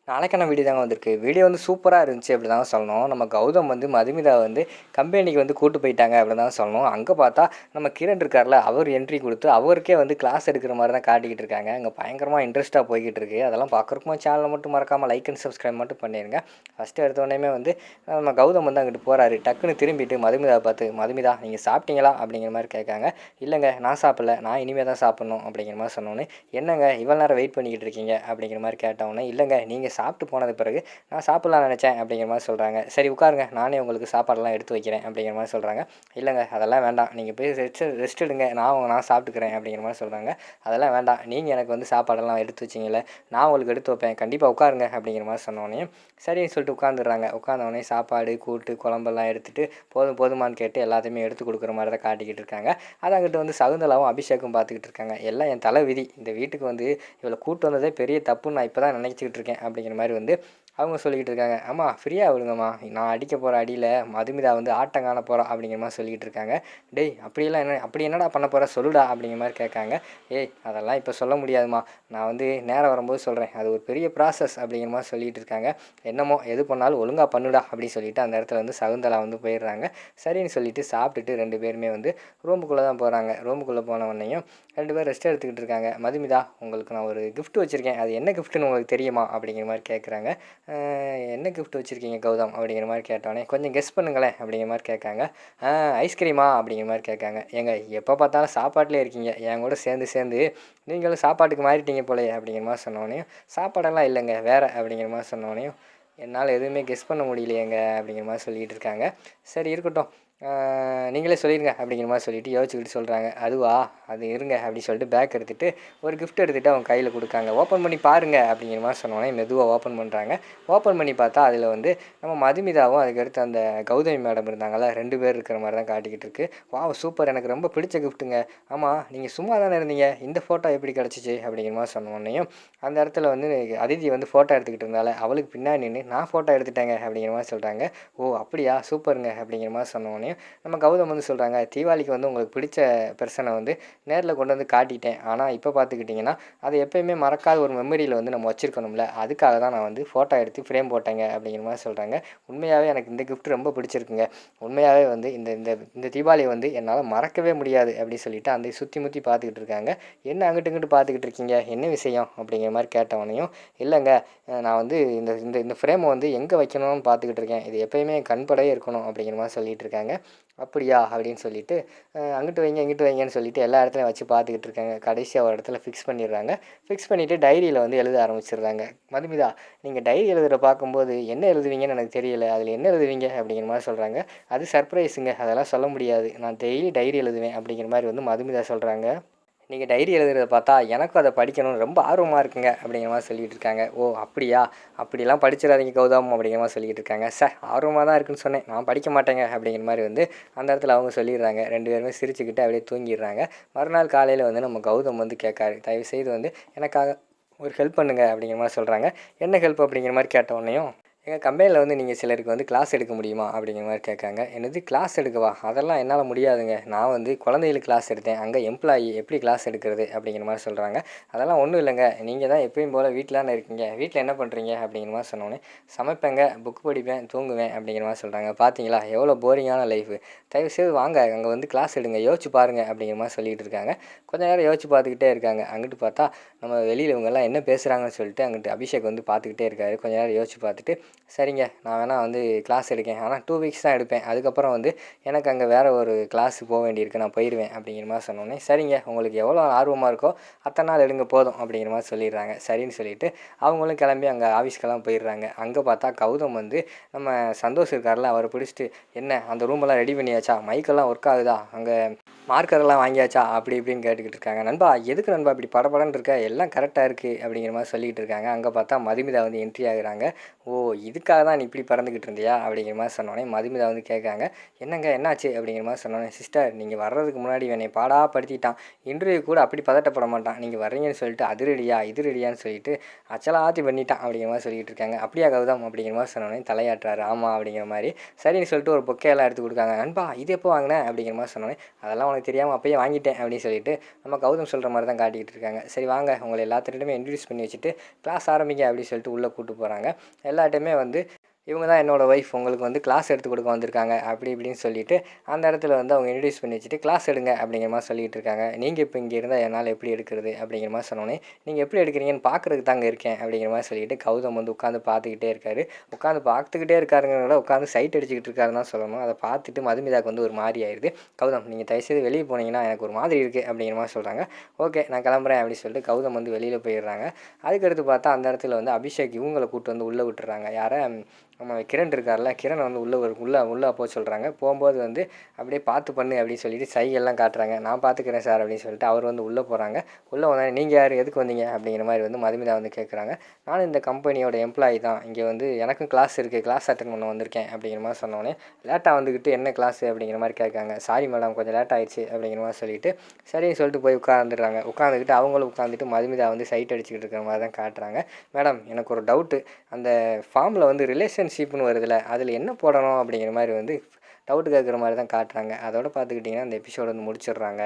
நாளைக்கான வீடியோ தாங்க வந்திருக்கு. வீடியோ வந்து சூப்பராக இருந்துச்சு அப்படி தாங்க சொல்லணும். நம்ம கௌதம் வந்து மதுமிதா வந்து கம்பெனிக்கு வந்து கூட்டு போயிட்டாங்க அப்படி தான் சொல்லணும். அங்கே பார்த்தா நம்ம கிரண் இருக்கார்ல, அவர் என்ட்ரி கொடுத்து அவருக்கே வந்து கிளாஸ் எடுக்கிற மாதிரி தான் காட்டிக்கிட்டு இருக்காங்க. அங்கே பயங்கரமாக இன்ட்ரெஸ்ட்டாக போய்கிட்டு இருக்கு. அதெல்லாம் பார்க்குறக்கும் சேனலை மட்டும் மறக்காமல் லைக் அண்ட் சப்ஸ்கிரைப் மட்டும் பண்ணிடுங்க. ஃபஸ்ட்டு எடுத்தோடனே வந்து நம்ம கௌதம் வந்து அங்கிட்டு போகிறாரு. டக்குன்னு திரும்பிட்டு மதுமிதாவை பார்த்து, மதுமிதா நீங்கள் சாப்பிட்டீங்களா அப்படிங்கிற மாதிரி கேட்காங்க. இல்லைங்க நான் சாப்பிடல, நான் இனிமேல் தான் சாப்பிட்ணும் அப்படிங்கிற மாதிரி சொன்னோன்னே, என்னங்க இவ்வளோ நேரம் வெயிட் பண்ணிக்கிட்டு இருக்கீங்க அப்படிங்கிற மாதிரி கேட்டவுடனே, இல்லைங்க நீங்கள் சாப்பிட்டு போனது பிறகு நான் சாப்பிட்லான்னு நினச்சேன் அப்படிங்கிற மாதிரி சொல்கிறாங்க. சரி உட்காருங்க, நானே உங்களுக்கு சாப்பாடெல்லாம் எடுத்து வைக்கிறேன் அப்படிங்கிற மாதிரி சொல்கிறாங்க. இல்லைங்க அதெல்லாம் வேண்டாம், நீங்கள் போய் ரெஸ்ட் எடுங்க, நான் சாப்பிட்டுக்கிறேன் அப்படிங்கிற மாதிரி சொல்கிறாங்க. அதெல்லாம் வேண்டாம், நீங்கள் எனக்கு வந்து சாப்பாடெல்லாம் எடுத்து வச்சிங்களே, நான் உங்களுக்கு எடுத்து வைப்பேன், கண்டிப்பாக உட்காருங்க அப்படிங்கிற மாதிரி சொன்னோடனே சரின்னு சொல்லிட்டு உட்காந்துடுறாங்க. உட்காந்தவொடனே சாப்பாடு கூட்டு குழம்பெல்லாம் எடுத்துகிட்டு போதுமான்னு கேட்டு எல்லாத்தையுமே எடுத்து கொடுக்குற மாதிரி தான் காட்டிக்கிட்டு இருக்காங்க. அதை அங்கிட்டு வந்து சகுந்தலாவும் அபிஷேக்கும் பார்த்துக்கிட்டு இருக்காங்க. எல்லாம் என் தலை விதி, இந்த வீட்டுக்கு வந்து இவ்வளோ கூட்டு வந்ததே பெரிய தப்புன்னு நான் இப்போ தான் நினச்சிக்கிட்டு இருக்கேன் அப்படிங்கிற மாதிரி வந்து அவங்க சொல்லிக்கிட்டு இருக்காங்க. அம்மா ஃப்ரீயாக விடுங்கம்மா, நான் அடிக்க போகிற அடியில் மதுமிதா வந்து ஆட்டம் காண போகிறா அப்படிங்கிற மாதிரி சொல்லிக்கிட்டு இருக்காங்க. டேய் அப்படியெல்லாம் அப்படி என்னடா பண்ண போகிற சொல்லுடா அப்படிங்கிற மாதிரி கேட்காங்க. ஏய் அதெல்லாம் இப்போ சொல்ல முடியாதுமா, நான் வந்து நேரம் வரும்போது சொல்கிறேன், அது ஒரு பெரிய ப்ராசஸ் அப்படிங்கிற மாதிரி சொல்லிகிட்டு இருக்காங்க. என்னமோ எது பண்ணாலும் ஒழுங்காக பண்ணுடா அப்படின்னு சொல்லிட்டு அந்த இடத்துல வந்து சகுந்தலா வந்து போயிடுறாங்க. சரின்னு சொல்லிட்டு சாப்பிட்டுட்டு ரெண்டு பேருமே வந்து ரூமுக்குள்ளே தான் போகிறாங்க. ரூமுக்குள்ளே போனவொடனேயும் ரெண்டு பேரும் ரெஸ்ட் எடுத்துக்கிட்டு இருக்காங்க. மதுமிதா உங்களுக்கு நான் ஒரு கிஃப்ட் வச்சுருக்கேன், அது என்ன கிஃப்ட்டுன்னு உங்களுக்கு தெரியுமா அப்படிங்கிற மாதிரி கேட்குறாங்க. என்ன கிஃப்ட் வச்சுருக்கீங்க கௌதம் அப்படிங்கிற மாதிரி கேட்டோன்னே, கொஞ்சம் கெஸ் பண்ணுங்களேன் அப்படிங்கிற மாதிரி கேட்காங்க. ஐஸ்கிரீமா அப்படிங்கிற மாதிரி கேட்காங்க. ஏங்க எப்போ பார்த்தாலும் சாப்பாட்டிலே இருக்கீங்க, என் கூட சேர்ந்து நீங்களும் சாப்பாட்டுக்கு மாறிட்டீங்க போலையே அப்படிங்கிற மாதிரி சொன்னோடனே, சாப்பாடெல்லாம் இல்லைங்க வேறு அப்படிங்கிற மாதிரி சொன்னோடனே, என்னால் எதுவுமே கெஸ் பண்ண முடியலையேங்க அப்படிங்கிற மாதிரி சொல்லிகிட்டு இருக்காங்க. சரி இருக்கட்டும், நீங்களே சொல்லிடுங்க அப்படிங்கிற மாதிரி சொல்லிவிட்டு யோசிச்சுக்கிட்டு சொல்கிறாங்க. அதுவா, அது இருங்க அப்படின்னு சொல்லிட்டு பேக் எடுத்துகிட்டு ஒரு கிஃப்ட் எடுத்துகிட்டு அவங்க கையில் கொடுக்காங்க. ஓப்பன் பண்ணி பாருங்கள் அப்படிங்கிற மாதிரி சொன்னோன்னே மெதுவாக ஓப்பன் பண்ணுறாங்க. ஓப்பன் பண்ணி பார்த்தா அதில் வந்து நம்ம மதுமிதாவும் அதுக்கடுத்து அந்த கௌதமி மேடம் இருந்தாங்கள்ல, ரெண்டு பேர் இருக்கிற மாதிரி தான் காட்டிக்கிட்டு இருக்கு. வாவ் சூப்பர், எனக்கு ரொம்ப பிடிச்ச கிஃப்ட்டுங்க. ஆமாம் நீங்கள் சும்மா தானே இருந்தீங்க, இந்த ஃபோட்டோ எப்படி கிடச்சிச்சு அப்படிங்கிற மாதிரி சொன்னோன்னையும் அந்த இடத்துல வந்து அதிதி வந்து ஃபோட்டோ எடுத்துக்கிட்டு இருந்தால அவளுக்கு பின்னாடி நின்று நான் ஃபோட்டோ எடுத்துட்டேங்க அப்படிங்கிற மாதிரி சொல்கிறாங்க. ஓ அப்படியா சூப்பருங்க அப்படிங்கிற மாதிரி சொன்னோன்னே நம்ம கௌதம் வந்து சொல்கிறாங்க, தீபாவளிக்கு வந்து உங்களுக்கு பிடிச்ச பெர்சனை வந்து நேரில் கொண்டு வந்து காட்டிட்டேன், ஆனால் இப்போ பார்த்துக்கிட்டிங்கன்னா அதை எப்போயுமே மறக்காத ஒரு மெமரியில் வந்து நம்ம வச்சுருக்கணும்ல, அதுக்காக தான் நான் வந்து ஃபோட்டோ எடுத்து ஃப்ரேம் போட்டேங்க அப்படிங்கிற மாதிரி சொல்கிறாங்க. உண்மையாகவே எனக்கு இந்த கிஃப்ட் ரொம்ப பிடிச்சிருக்குங்க, உண்மையாகவே வந்து இந்த இந்த இந்த தீபாவளியை வந்து என்னால் மறக்கவே முடியாது அப்படின்னு சொல்லிட்டு அந்த சுற்றி முற்றி பார்த்துக்கிட்டு இருக்காங்க. என்ன அங்கிட்டு இங்கிட்டு பார்த்துக்கிட்டு இருக்கீங்க, என்ன விஷயம் அப்படிங்கிற மாதிரி கேட்டவனையும், இல்லைங்க நான் வந்து இந்த இந்த இந்த ஃப்ரேமை வந்து எங்கே வைக்கணும்னு பார்த்துக்கிட்டு இருக்கேன், இது எப்போயுமே கண்படையே இருக்கணும் அப்படிங்கிற மாதிரி சொல்லிகிட்டு இருக்காங்க. அப்படியா அப்படின்னு சொல்லிட்டு அங்கிட்டு வைங்க இங்கிட்டு வைங்கன்னு சொல்லிட்டு எல்லா இடத்துலையும் வச்சு பார்த்துக்கிட்டு இருக்காங்க. கடைசியாக ஒரு இடத்துல ஃபிக்ஸ் பண்ணிடுறாங்க. ஃபிக்ஸ் பண்ணிவிட்டு டைரியில் வந்து எழுத ஆரம்பிச்சிடுறாங்க. மதுமிதா நீங்கள் டைரி எழுதுகிற பார்க்கும்போது என்ன எழுதுவீங்கன்னு எனக்கு தெரியல, அதில் என்ன எழுதுவீங்க அப்படிங்கிற மாதிரி சொல்கிறாங்க. அது சர்ப்ரைஸுங்க, அதெல்லாம் சொல்ல முடியாது, நான் டெய்லி டைரி எழுதுவேன் அப்படிங்கிற மாதிரி வந்து மதுமிதா சொல்கிறாங்க. நீங்கள் டைரி எழுதுறத பார்த்தா எனக்கும் அதை படிக்கணும்னு ரொம்ப ஆர்வமாக இருக்குங்க அப்படிங்கிற மாதிரி சொல்லிகிட்டு இருக்காங்க. ஓ அப்படியா, அப்படிலாம் படிச்சிடாதீங்க கௌதம் அப்படிங்கிற மாதிரி சொல்லிக்கிட்டு இருக்காங்க. ஆர்வமாக தான் இருக்குன்னு சொன்னேன், நான் படிக்க மாட்டேங்க அப்படிங்கிற மாதிரி வந்து அந்த இடத்துல அவங்க சொல்லிடுறாங்க. ரெண்டு பேருமே சிரிச்சுக்கிட்டு அப்படியே தூங்கிடுறாங்க. மறுநாள் காலையில் வந்து நம்ம கௌதம் வந்து கேட்காரு, தயவுசெய்து வந்து எனக்காக ஒரு ஹெல்ப் பண்ணுங்க அப்படிங்கிற மாதிரி சொல்கிறாங்க. என்ன ஹெல்ப் அப்படிங்கிற மாதிரி கேட்டோடனையும், எங்கள் கம்பெனியில் வந்து நீங்கள் சிலருக்கு வந்து கிளாஸ் எடுக்க முடியுமா அப்படிங்கிற மாதிரி கேட்காங்க. என்னது கிளாஸ் எடுக்கவா, அதெல்லாம் என்னால் முடியாதுங்க, நான் வந்து குழந்தைகளுக்கு கிளாஸ் எடுத்தேன், அங்கே எம்ப்ளாயி எப்படி கிளாஸ் எடுக்கிறது அப்படிங்கிற மாதிரி சொல்கிறாங்க. அதெல்லாம் ஒன்றும் இல்லைங்க, நீங்கள் தான் எப்பயும் போல் வீட்டில் தானே இருக்கீங்க, வீட்டில் என்ன பண்ணுறீங்க அப்படிங்கிற மாதிரி சொன்னோன்னே, சமைப்பேங்க, புக் படிப்பேன், தூங்குவேன் அப்படிங்கிற மாதிரி சொல்கிறாங்க. பார்த்தீங்களா எவ்வளோ போரிங்கான லைஃபு, தயவுசெய்து வாங்க அங்கே வந்து கிளாஸ் எடுங்க, யோசிச்சு பாருங்கள் அப்படிங்கிற மாதிரி சொல்லிகிட்டு இருக்காங்க. கொஞ்ச நேரம் யோசிச்சு பார்த்துக்கிட்டே இருக்காங்க. அங்கிட்டு பார்த்தா நம்ம வெளியில் இவங்கெல்லாம் என்ன பேசுகிறாங்கன்னு சொல்லிட்டு அங்கிட்டு அபிஷேக் வந்து பார்த்துக்கிட்டே இருக்காரு. கொஞ்ச நேரம் யோசிச்சு பார்த்துட்டு, சரிங்க நான் வேணால் வந்து கிளாஸ் எடுக்கேன், ஆனால் 2 வீக்ஸ் தான் எடுப்பேன், அதுக்கப்புறம் வந்து எனக்கு அங்கே வேறு ஒரு கிளாஸுக்கு போக வேண்டியிருக்கு, நான் போயிடுவேன் அப்படிங்கிற மாதிரி சொன்னோன்னே, சரிங்க உங்களுக்கு எவ்வளோ ஆர்வமாக இருக்கோ அத்தனை நாள் எடுங்க போதும் அப்படிங்கிற மாதிரி சொல்லிடுறாங்க. சரின்னு சொல்லிவிட்டு அவங்களும் கிளம்பி அங்கே ஆஃபீஸ்க்கெல்லாம் போயிடுறாங்க. அங்கே பார்த்தா கௌதம் வந்து நம்ம சந்தோஷ் இருக்கார்ல, அவரை பிடிச்சிட்டு, என்ன அந்த ரூமெல்லாம் ரெடி பண்ணியாச்சா, மைக்கெல்லாம் ஒர்க் ஆகுதா, அங்கே மார்க்கரெல்லாம் வாங்கியாச்சா அப்படி இப்படின்னு கேட்டுக்கிட்டு இருக்காங்க. நண்பா எதுக்கு நண்பா இப்படி படபடன்னு இருக்க, எல்லாம் கரெக்டாக இருக்குது அப்படிங்கிற மாதிரி சொல்லிக்கிட்டு இருக்காங்க. அங்கே பார்த்தா மதுமிதா வந்து என்ட்ரி ஆகுறாங்க. ஓ இதுக்காக தான் நீ இப்படி பறந்துக்கிட்டு இருந்தியா அப்படிங்கிற மாதிரி சொன்னோடனே மதுமிதா வந்து கேட்காங்க, என்னங்க என்னாச்சு அப்படிங்கிற மாதிரி சொன்னோன்னே, சிஸ்டர் நீங்கள் வர்றதுக்கு முன்னாடி என்னை படுத்திட்டான், இன்டர்வியூ கூட அப்படி பதட்டப்பட மாட்டான், நீங்கள் வர்றீங்கன்னு சொல்லிட்டு அது ரெடியா இது ரெடியான்னு சொல்லிட்டு அச்சலாத்தி பண்ணிட்டான் அப்படிங்கிற மாதிரி சொல்லிகிட்டு இருக்காங்க. அப்படியா கௌதம் அப்படிங்கிற மாதிரி சொன்னோன்னே தலையாட்டுறாரு. ஆமாம் அப்படிங்கிற மாதிரி சரின்னு சொல்லிட்டு ஒரு பொக்கையெல்லாம் எடுத்து கொடுக்காங்க. நண்பா இது எப்போ வாங்கினேன் அப்படிங்கிற மாதிரி சொன்னோன்னே, அதெல்லாம் உனக்கு தெரியாமல் அப்பயே வாங்கிட்டேன் அப்படின்னு சொல்லிட்டு நம்ம கௌதம் சொல்கிற மாதிரி தான் காட்டிக்கிட்டு இருக்காங்க. சரி வாங்க உங்களை எல்லாத்துக்கிட்டையுமே இன்ட்ரடியூஸ் பண்ணி வச்சுட்டு கிளாஸ் ஆரம்பிங்க அப்படின்னு சொல்லிட்டு உள்ளே கூப்பிட்டு போகிறாங்க. எல்லாட்டையுமே வந்து இவங்க தான் என்னோடய ஒய்ஃப், உங்களுக்கு வந்து கிளாஸ் எடுத்து கொடுக்க வந்திருக்காங்க அப்படி இப்படின்னு சொல்லிட்டு அந்த இடத்துல வந்து அவங்க இன்ட்ரடியூஸ் பண்ணி வச்சுட்டு கிளாஸ் எடுங்க அப்படிங்கிற மாதிரி சொல்லிகிட்டு இருக்காங்க. நீங்கள் இப்போ இங்கே இருந்தால் என்னால் எப்படி எடுக்கிறது அப்படிங்கிற மாதிரி சொன்னோன்னே, நீங்கள் எப்படி எடுக்கிறீங்கன்னு பார்க்குறதுக்கு தாங்க இருக்கேன் அப்படிங்கிற மாதிரி சொல்லிட்டு கௌதம் வந்து உட்காந்து பார்த்துக்கிட்டே இருக்காரு. உட்காந்து பார்த்துக்கிட்டே இருக்காருங்கிறத விட உட்காந்து சைட் அடிச்சுக்கிட்டு இருக்காருன்னு தான் சொல்லணும். அதை பார்த்துட்டு மதுமிதாக்கு வந்து ஒரு மாதிரி ஆயிடுது. கௌதம் நீங்கள் தயவுசெய்து வெளியே போனீங்கன்னா எனக்கு ஒரு மாதிரி இருக்குது அப்படிங்கிற மாதிரி சொல்கிறாங்க. ஓகே நான் கிளம்புறேன் அப்படின்னு சொல்லிட்டு கௌதம் வந்து வெளியில் போயிடுறாங்க. அதுக்கடுத்து பார்த்தா அந்த இடத்துல வந்து அபிஷேக் இவங்களை கூப்பிட்டு வந்து உள்ளே விட்டுறாங்க. யாரை, நம்ம கிரண் இருக்கார்ல, கிரண் வந்து உள்ளே போக சொல்கிறாங்க. போகும்போது வந்து அப்படியே பார்த்து பண்ணு அப்படின்னு சொல்லிட்டு சைகெல்லாம் காட்டுறாங்க. நான் பார்த்துக்கிறேன் சார் அப்படின்னு சொல்லிட்டு அவர் வந்து உள்ளே போகிறாங்க. உள்ளே வந்தால் நீங்கள் யார், எதுக்கு வந்தீங்க அப்படிங்கிற மாதிரி வந்து மதுமிதா வந்து கேட்குறாங்க. நானும் இந்த கம்பெனியோட எம்ப்ளாயி தான், இங்கே வந்து எனக்கும் கிளாஸ் இருக்குது, கிளாஸ் அட்டன் பண்ண வந்திருக்கேன் அப்படிங்கிற மாதிரி சொன்னோன்னே, லேட்டாக வந்துக்கிட்டு என்ன கிளாஸு அப்படிங்கிற மாதிரி கேட்காங்க. சாரி மேடம் கொஞ்சம் லேட் ஆகிடுச்சு அப்படிங்கிற மாதிரி சொல்லிவிட்டு சரின்னு சொல்லிட்டு போய் உட்காந்துடுறாங்க. உட்காந்துக்கிட்டு அவங்களும் உட்காந்துட்டு மதுமிதா வந்து சைட் அடிச்சுக்கிட்டு இருக்கிற மாதிரி தான் காட்டுறாங்க. மேடம் எனக்கு ஒரு டவுட்டு, அந்த ஃபார்மில் வந்து ரிலேஷன்ஷிப்னு வருதுல்ல, அதில் என்ன போடணும் அப்படிங்கிற மாதிரி வந்து டவுட்டு கேட்குற மாதிரி தான் காட்டுறாங்க. அதோட பார்த்துக்கிட்டிங்கன்னா அந்த எபிசோடு வந்து முடிச்சிடுறாங்க.